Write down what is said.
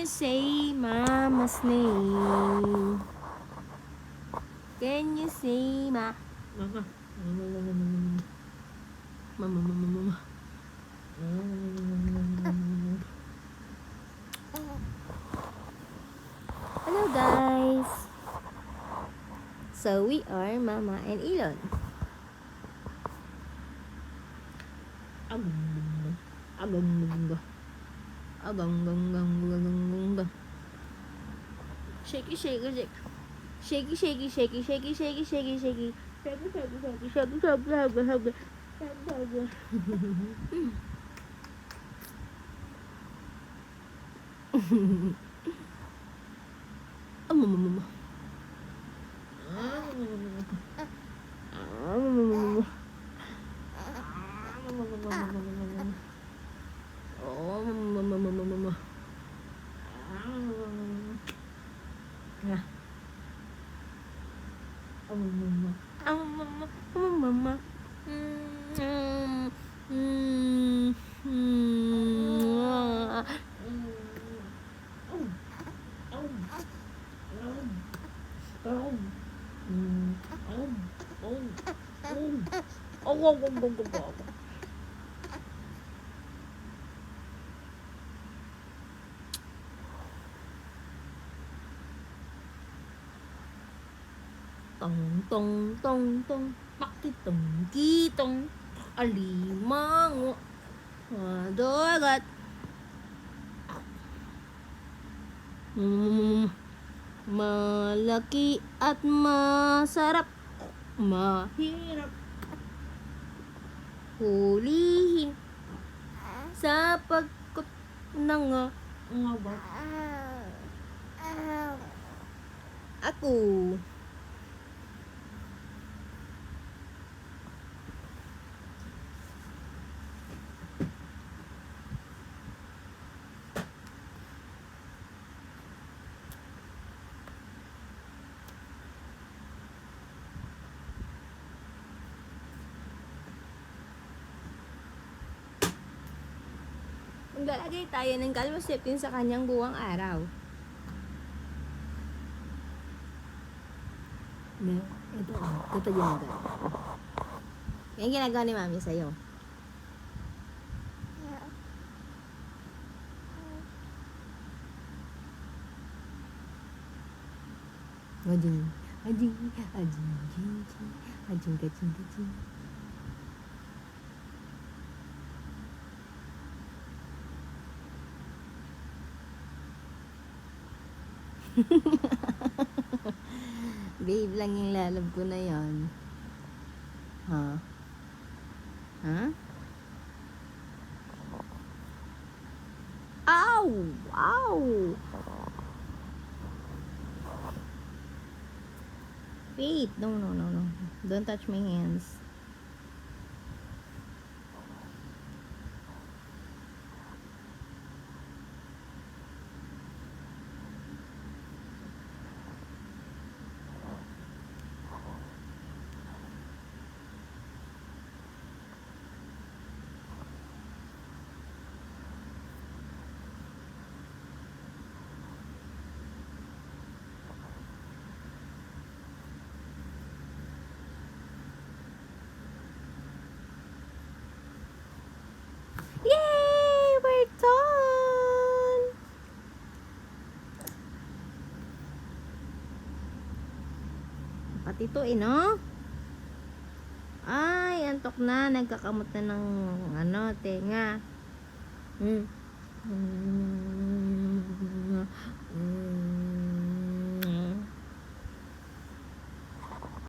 you say mama's name? Can you say mama? Mama. Hello guys. So we are Mama and Elon. Shaky, shaky, shake. Shaky, shaky, shaky, shaky, shaky, shaky, shaky. Shaky, shaky, shaky, shaky, shaky, shaky, shaky, shaky. Mama. Mama. Tong pakitong kitong alimango dagat malaki at masarap, mahirap hulihin sapagkat nangangaba ako. Maglalagay tayo ng calmoseptin sa kanyang buwang araw. Ito ginagawa. Yan ginagawa ni Mami sa'yo. Ajing. Babe lang yung lalab ko na yon. Ha? Ow! Wait, no. Don't touch my hands. Yay! We're done! Pati ito no? Ay, antok na. Nagkakamot na ng tenga.